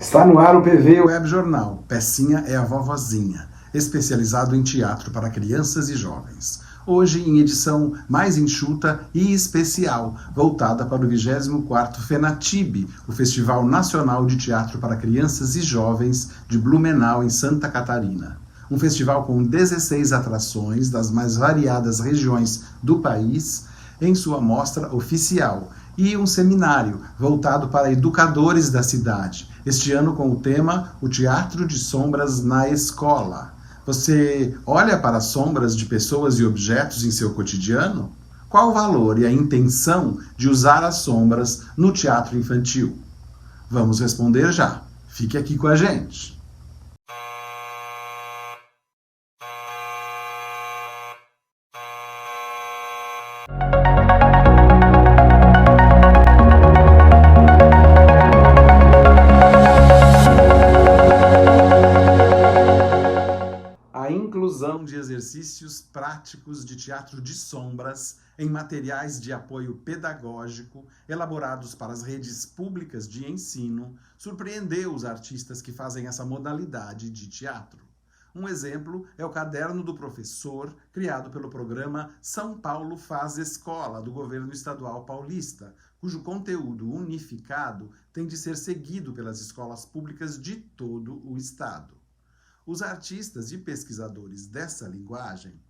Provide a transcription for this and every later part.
Está no ar o PV Web Jornal. Pecinha é a vovozinha, especializado em teatro para crianças e jovens. Hoje em edição mais enxuta e especial, voltada para o 24º FENATIB, o Festival Nacional de Teatro para Crianças e Jovens de Blumenau, em Santa Catarina. Um festival com 16 atrações das mais variadas regiões do país em sua mostra oficial, e um seminário voltado para educadores da cidade, este ano com o tema O Teatro de Sombras na Escola. Você olha para as sombras de pessoas e objetos em seu cotidiano? Qual o valor e a intenção de usar as sombras no teatro infantil? Vamos responder já. Fique aqui com a gente. Inclusão de exercícios práticos de teatro de sombras em materiais de apoio pedagógico elaborados para as redes públicas de ensino surpreendeu os artistas que fazem essa modalidade de teatro. Um exemplo é o Caderno do Professor, criado pelo programa São Paulo Faz Escola, do governo estadual paulista, cujo conteúdo unificado tem de ser seguido pelas escolas públicas de todo o estado. Os artistas e pesquisadores dessa linguagem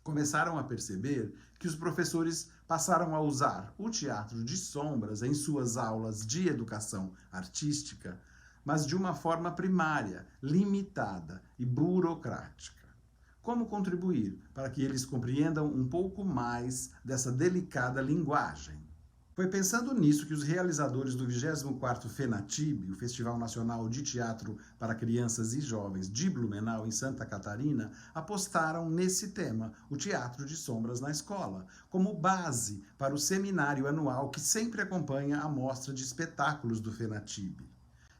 começaram a perceber que os professores passaram a usar o teatro de sombras em suas aulas de educação artística, mas de uma forma primária, limitada e burocrática. Como contribuir para que eles compreendam um pouco mais dessa delicada linguagem? Foi pensando nisso que os realizadores do 24º FENATIB, o Festival Nacional de Teatro para Crianças e Jovens de Blumenau, em Santa Catarina, apostaram nesse tema, o Teatro de Sombras na Escola, como base para o seminário anual que sempre acompanha a mostra de espetáculos do FENATIB.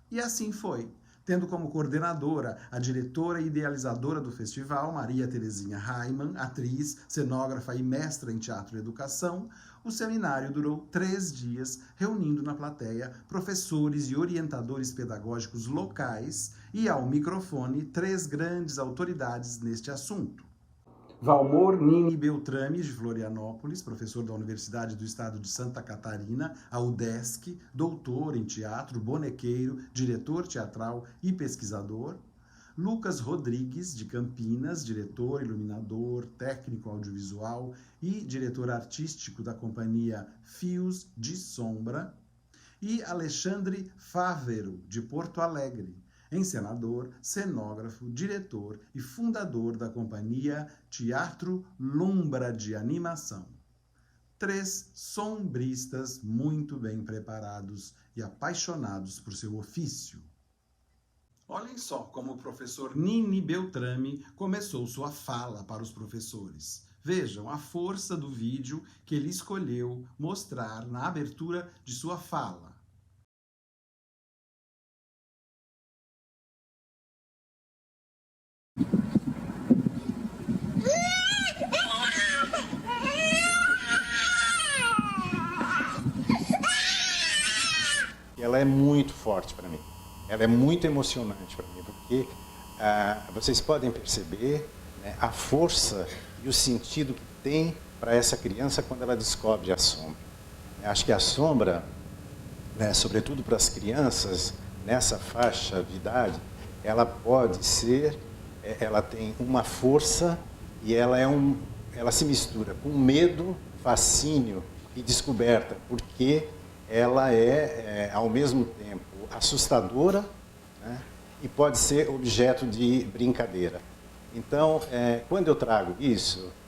E assim foi, tendo como coordenadora a diretora e idealizadora do festival, Maria Terezinha Raimann, atriz, cenógrafa e mestra em teatro e educação. O seminário durou 3 dias, reunindo na plateia professores e orientadores pedagógicos locais e, ao microfone, 3 grandes autoridades neste assunto. Valmor Nini Beltrame, de Florianópolis, professor da Universidade do Estado de Santa Catarina, a UDESC, doutor em teatro, bonequeiro, diretor teatral e pesquisador. Lucas Rodrigues, de Campinas, diretor, iluminador, técnico audiovisual e diretor artístico da companhia Fios de Sombra. E Alexandre Fávero, de Porto Alegre, encenador, cenógrafo, diretor e fundador da companhia Teatro Lumbra de Animação. 3 sombristas muito bem preparados e apaixonados por seu ofício. Olhem só como o professor Nini Beltrame começou sua fala para os professores. Vejam a força do vídeo que ele escolheu mostrar na abertura de sua fala. Ela é muito forte para mim. Ela é muito emocionante para mim, porque vocês podem perceber, né, a força e o sentido que tem para essa criança quando ela descobre a sombra. Eu acho que a sombra, né, sobretudo para as crianças, nessa faixa de idade, ela pode ser, ela tem uma força e ela se mistura com medo, fascínio e descoberta, porque ela é ao mesmo tempo assustadora, né, e pode ser objeto de brincadeira. Então, quando eu trago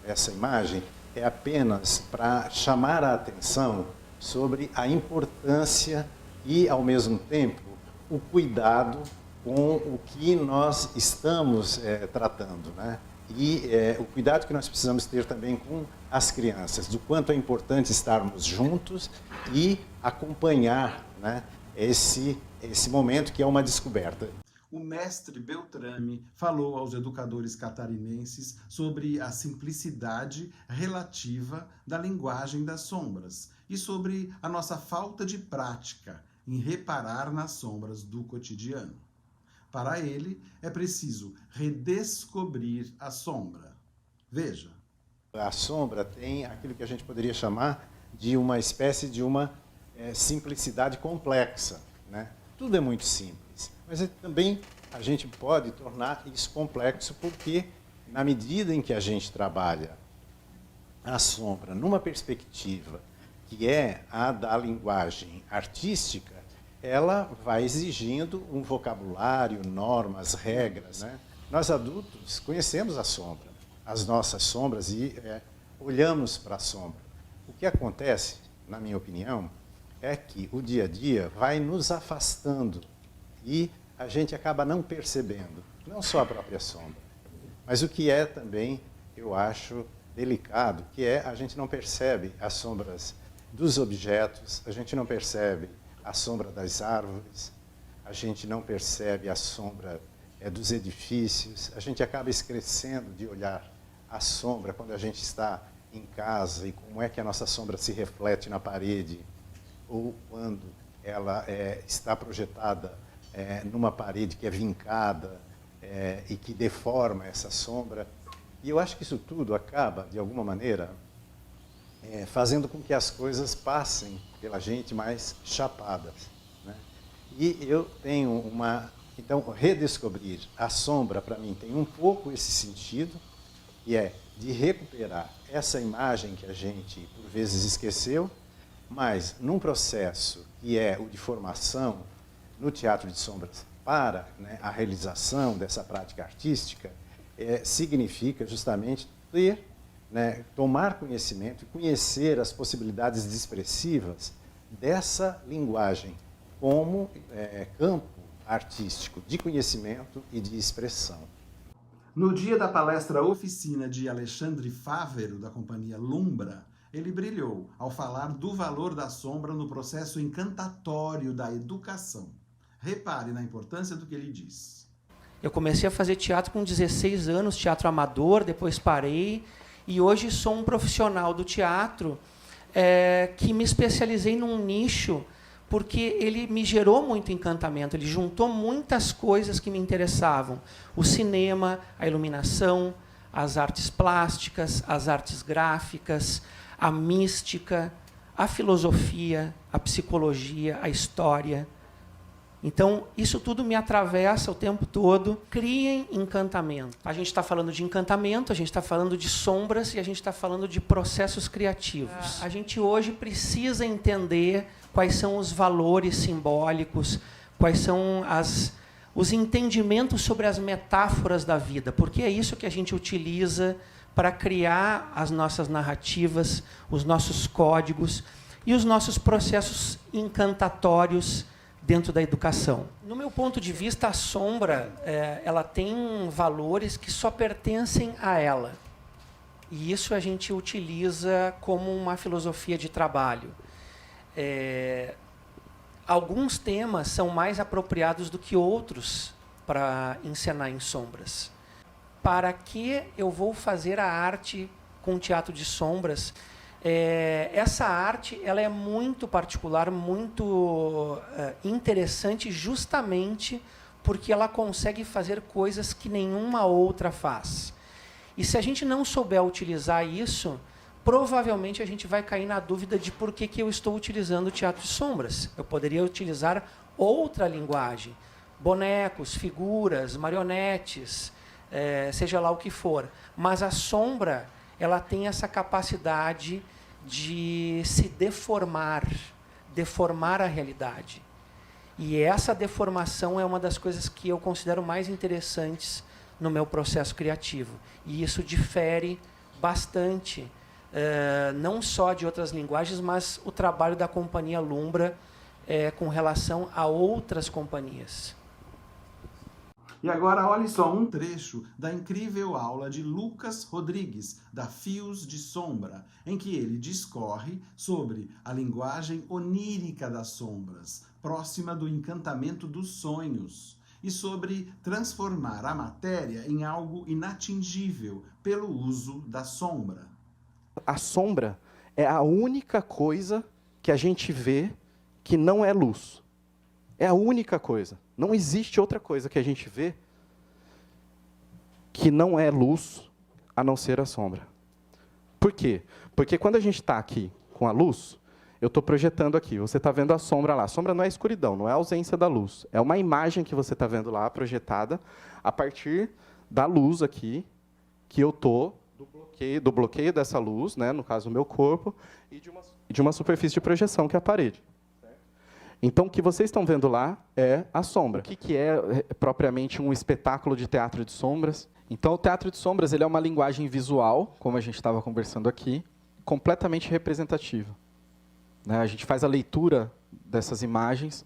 essa imagem, é apenas para chamar a atenção sobre a importância e, ao mesmo tempo, o cuidado com o que nós estamos tratando, né? E o cuidado que nós precisamos ter também com as crianças, do quanto é importante estarmos juntos e acompanhar, né, esse momento que é uma descoberta. O mestre Beltrame falou aos educadores catarinenses sobre a simplicidade relativa da linguagem das sombras e sobre a nossa falta de prática em reparar nas sombras do cotidiano. Para ele, é preciso redescobrir a sombra. Veja. A sombra tem aquilo que a gente poderia chamar de uma espécie de uma simplicidade complexa, né? Tudo é muito simples, mas também a gente pode tornar isso complexo porque, na medida em que a gente trabalha a sombra numa perspectiva que é a da linguagem artística, ela vai exigindo um vocabulário, normas, regras, né? Nós adultos conhecemos a sombra, as nossas sombras e olhamos para a sombra. O que acontece, na minha opinião, é que o dia a dia vai nos afastando e a gente acaba não percebendo, não só a própria sombra, mas o que é também, eu acho, delicado, que é a gente não percebe as sombras dos objetos, a gente não percebe a sombra das árvores, a gente não percebe a sombra dos edifícios, a gente acaba esquecendo de olhar a sombra quando a gente está em casa e como é que a nossa sombra se reflete na parede, ou quando ela está projetada numa parede que é vincada e que deforma essa sombra. E eu acho que isso tudo acaba, de alguma maneira, fazendo com que as coisas passem pela gente mais chapadas, né? E eu tenho então, redescobrir a sombra, para mim, tem um pouco esse sentido, e é de recuperar essa imagem que a gente, por vezes, esqueceu, mas num processo que é o de formação no teatro de sombras para, né, a realização dessa prática artística, significa justamente ter, né, tomar conhecimento e conhecer as possibilidades expressivas dessa linguagem como campo artístico de conhecimento e de expressão. No dia da palestra oficina de Alexandre Fávero, da companhia Lumbra, ele brilhou ao falar do valor da sombra no processo encantatório da educação. Repare na importância do que ele diz. Eu comecei a fazer teatro com 16 anos, teatro amador, depois parei, e hoje sou um profissional do teatro que me especializei num nicho porque ele me gerou muito encantamento, ele juntou muitas coisas que me interessavam. O cinema, a iluminação, as artes plásticas, as artes gráficas, a mística, a filosofia, a psicologia, a história. Então, isso tudo me atravessa o tempo todo. Criem encantamento. A gente está falando de encantamento, a gente está falando de sombras e a gente está falando de processos criativos. A gente hoje precisa entender quais são os valores simbólicos, quais são os entendimentos sobre as metáforas da vida, porque é isso que a gente utiliza para criar as nossas narrativas, os nossos códigos e os nossos processos encantatórios dentro da educação. No meu ponto de vista, a sombra ela tem valores que só pertencem a ela. E isso a gente utiliza como uma filosofia de trabalho. Alguns temas são mais apropriados do que outros para encenar em sombras. Para que eu vou fazer a arte com teatro de sombras? Essa arte ela é muito particular, muito interessante, justamente porque ela consegue fazer coisas que nenhuma outra faz. E se a gente não souber utilizar isso, provavelmente a gente vai cair na dúvida de por que eu estou utilizando o teatro de sombras. Eu poderia utilizar outra linguagem, bonecos, figuras, marionetes, seja lá o que for. Mas a sombra ela tem essa capacidade de se deformar a realidade. E essa deformação é uma das coisas que eu considero mais interessantes no meu processo criativo. E isso difere bastante, não só de outras linguagens, mas o trabalho da companhia Lumbra com relação a outras companhias. E agora olhe só um trecho da incrível aula de Lucas Rodrigues, da Fios de Sombra, em que ele discorre sobre a linguagem onírica das sombras, próxima do encantamento dos sonhos, e sobre transformar a matéria em algo inatingível pelo uso da sombra. A sombra é a única coisa que a gente vê que não é luz. É a única coisa. Não existe outra coisa que a gente vê que não é luz, a não ser a sombra. Por quê? Porque quando a gente está aqui com a luz, eu estou projetando aqui, você está vendo a sombra lá. A sombra não é escuridão, não é a ausência da luz. É uma imagem que você está vendo lá, projetada, a partir da luz aqui, que eu estou, do bloqueio dessa luz, né, no caso o meu corpo, e de uma superfície de projeção, que é a parede. Então, o que vocês estão vendo lá é a sombra. O que é propriamente um espetáculo de teatro de sombras? Então, o teatro de sombras ele é uma linguagem visual, como a gente estava conversando aqui, completamente representativa. Né? A gente faz a leitura dessas imagens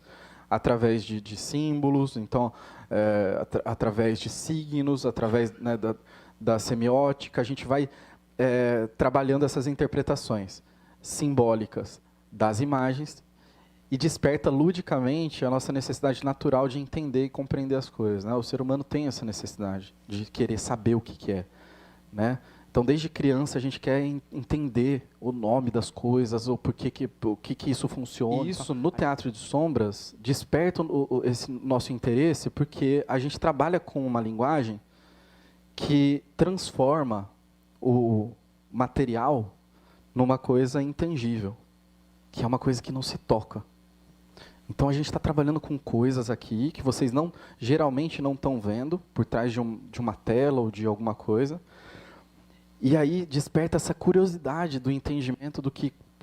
através de símbolos, então, através de signos, através, né, da semiótica, a gente vai trabalhando essas interpretações simbólicas das imagens e desperta ludicamente a nossa necessidade natural de entender e compreender as coisas. Né? O ser humano tem essa necessidade de querer saber o que é. Né? Então, desde criança, a gente quer entender o nome das coisas, ou o que isso funciona. E isso, no teatro de sombras, desperta esse nosso interesse, porque a gente trabalha com uma linguagem que transforma o material numa coisa intangível, que é uma coisa que não se toca. Então, a gente está trabalhando com coisas aqui que vocês geralmente não estão vendo por trás de uma tela ou de alguma coisa. E aí desperta essa curiosidade do entendimento do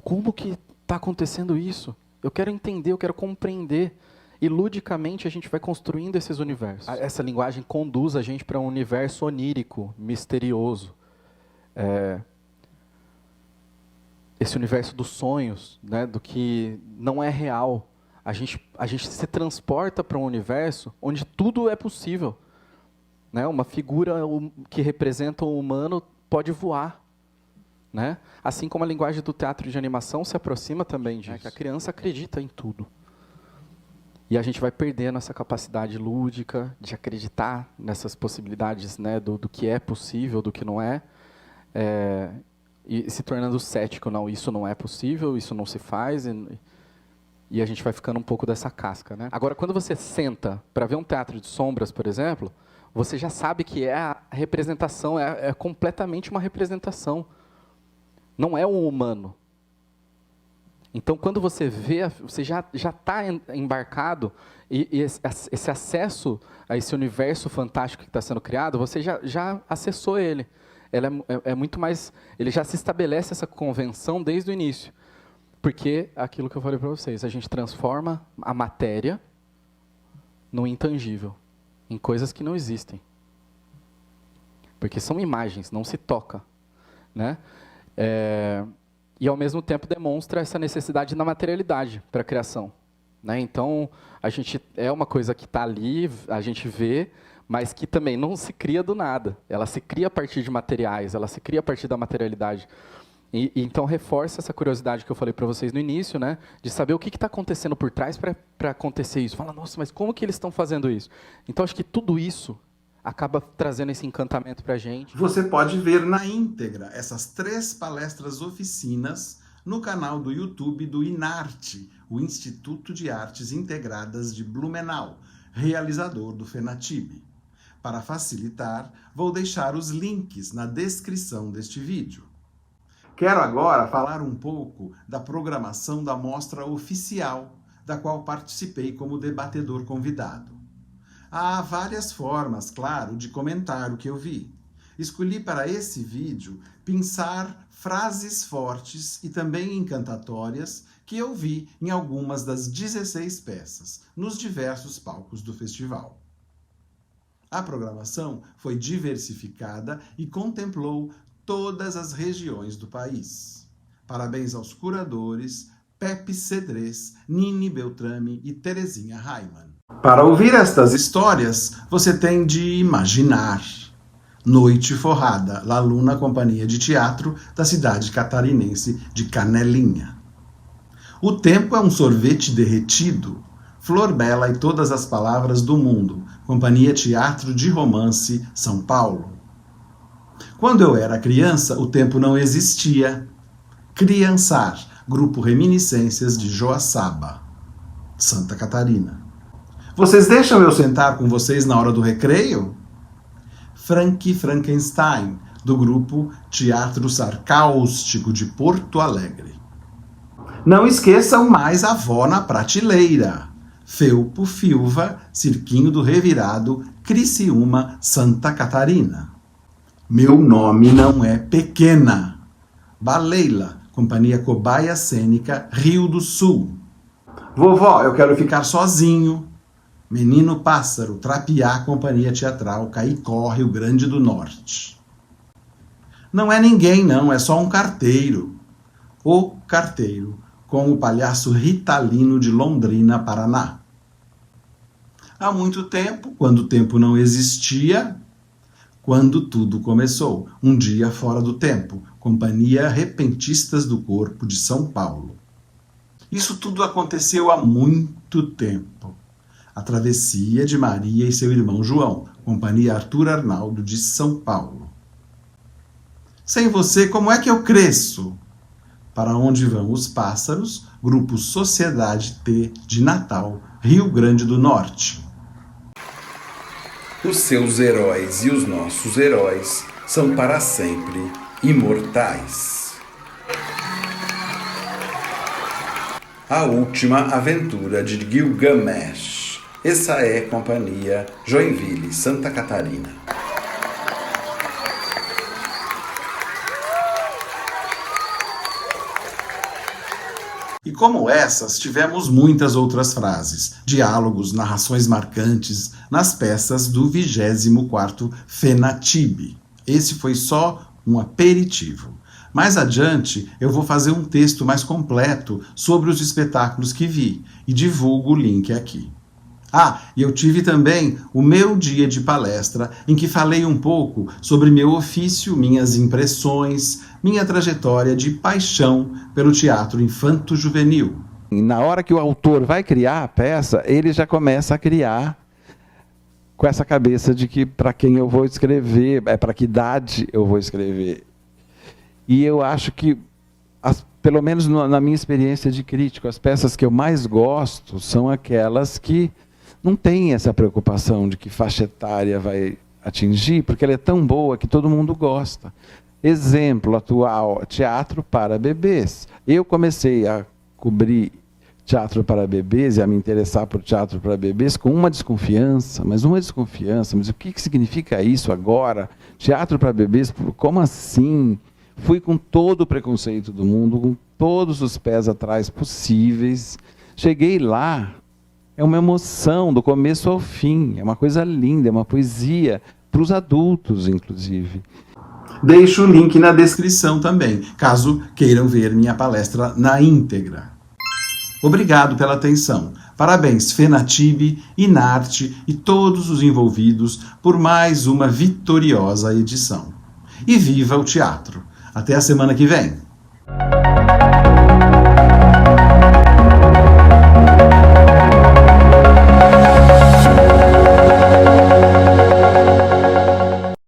como que está acontecendo isso. Eu quero entender, eu quero compreender. E ludicamente a gente vai construindo esses universos. Essa linguagem conduz a gente para um universo onírico, misterioso. Esse universo dos sonhos, né, do que não é real. A gente se transporta para um universo onde tudo é possível. Né? Uma figura que representa o humano pode voar. Né? Assim como a linguagem do teatro de animação se aproxima também disso. Que a criança acredita em tudo. E a gente vai perdendo essa capacidade lúdica de acreditar nessas possibilidades, né, do que é possível, do que não é. E se tornando cético. Não, isso não é possível, isso não se faz. E a gente vai ficando um pouco dessa casca. Né? Agora, quando você senta para ver um teatro de sombras, por exemplo, você já sabe que a representação é completamente uma representação. Não é um humano. Então, quando você vê, você já está embarcado, e esse acesso a esse universo fantástico que está sendo criado, você já acessou ele. É muito mais, ele já se estabelece essa convenção desde o início. Porque, aquilo que eu falei para vocês, a gente transforma a matéria no intangível, em coisas que não existem. Porque são imagens, não se toca. Né? E, ao mesmo tempo, demonstra essa necessidade na materialidade para a criação. Né? Então, é uma coisa que está ali, a gente vê, mas que também não se cria do nada. Ela se cria a partir de materiais, ela se cria a partir da materialidade. E então, reforça essa curiosidade que eu falei para vocês no início, né? De saber o que está acontecendo por trás para acontecer isso. Fala, nossa, mas como que eles estão fazendo isso? Então, acho que tudo isso acaba trazendo esse encantamento para a gente. Você pode ver na íntegra essas 3 palestras oficinas no canal do YouTube do INARTE, o Instituto de Artes Integradas de Blumenau, realizador do FENATIB. Para facilitar, vou deixar os links na descrição deste vídeo. Quero agora falar um pouco da programação da mostra oficial, da qual participei como debatedor convidado. Há várias formas, claro, de comentar o que eu vi. Escolhi para esse vídeo pensar frases fortes e também encantatórias que eu vi em algumas das 16 peças, nos diversos palcos do festival. A programação foi diversificada e contemplou todas as regiões do país. Parabéns aos curadores Pepe Cedrez, Nini Beltrame e Terezinha Raimann. Para ouvir estas histórias, você tem de imaginar. Noite Forrada, La Luna Companhia de Teatro da cidade catarinense de Canelinha. O tempo é um sorvete derretido. Flor Bela e todas as palavras do mundo. Companhia Teatro de Romance, São Paulo. Quando eu era criança, o tempo não existia. Criançar, Grupo Reminiscências de Joaçaba, Santa Catarina. Vocês deixam eu sentar com vocês na hora do recreio? Frank Frankenstein, do grupo Teatro Sarcáustico de Porto Alegre. Não esqueçam mais a Vó na Prateleira. Felpo, Filva, Cirquinho do Revirado, Criciúma, Santa Catarina. Meu nome não é Pequena. Baleila, Companhia Cobaia Cênica, Rio do Sul. Vovó, eu quero ficar sozinho. Menino Pássaro, Trapiá, Companhia Teatral, Caicó, Rio Grande do Norte. Não é ninguém, não, é só um carteiro. O Carteiro, com o palhaço Ritalino de Londrina, Paraná. Há muito tempo, quando o tempo não existia, quando tudo começou, um dia fora do tempo, Companhia Repentistas do Corpo de São Paulo. Isso tudo aconteceu há muito tempo. A Travessia de Maria e seu irmão João, Companhia Arthur Arnaldo de São Paulo. Sem você, como é que eu cresço? Para onde vão os pássaros? Grupo Sociedade T de Natal, Rio Grande do Norte. Os seus heróis e os nossos heróis são para sempre imortais. A Última Aventura de Gilgamesh. Essa é Companhia Joinville, Santa Catarina. E como essas, tivemos muitas outras frases, diálogos, narrações marcantes nas peças do 24º FENATIB. Esse foi só um aperitivo. Mais adiante, eu vou fazer um texto mais completo sobre os espetáculos que vi e divulgo o link aqui. E eu tive também o meu dia de palestra, em que falei um pouco sobre meu ofício, minhas impressões, minha trajetória de paixão pelo teatro infanto-juvenil. Na hora que o autor vai criar a peça, ele já começa a criar com essa cabeça de que para quem eu vou escrever, para que idade eu vou escrever. E eu acho que, pelo menos na minha experiência de crítico, as peças que eu mais gosto são aquelas que não tem essa preocupação de que faixa etária vai atingir, porque ela é tão boa que todo mundo gosta. Exemplo atual, teatro para bebês. Eu comecei a cobrir teatro para bebês e a me interessar por teatro para bebês com uma desconfiança, mas o que significa isso agora? Teatro para bebês, como assim? Fui com todo o preconceito do mundo, com todos os pés atrás possíveis. Cheguei lá, é uma emoção do começo ao fim, é uma coisa linda, é uma poesia, para os adultos, inclusive. Deixo o link na descrição também, caso queiram ver minha palestra na íntegra. Obrigado pela atenção. Parabéns, FENATIB, INARTE e todos os envolvidos por mais uma vitoriosa edição. E viva o teatro! Até a semana que vem!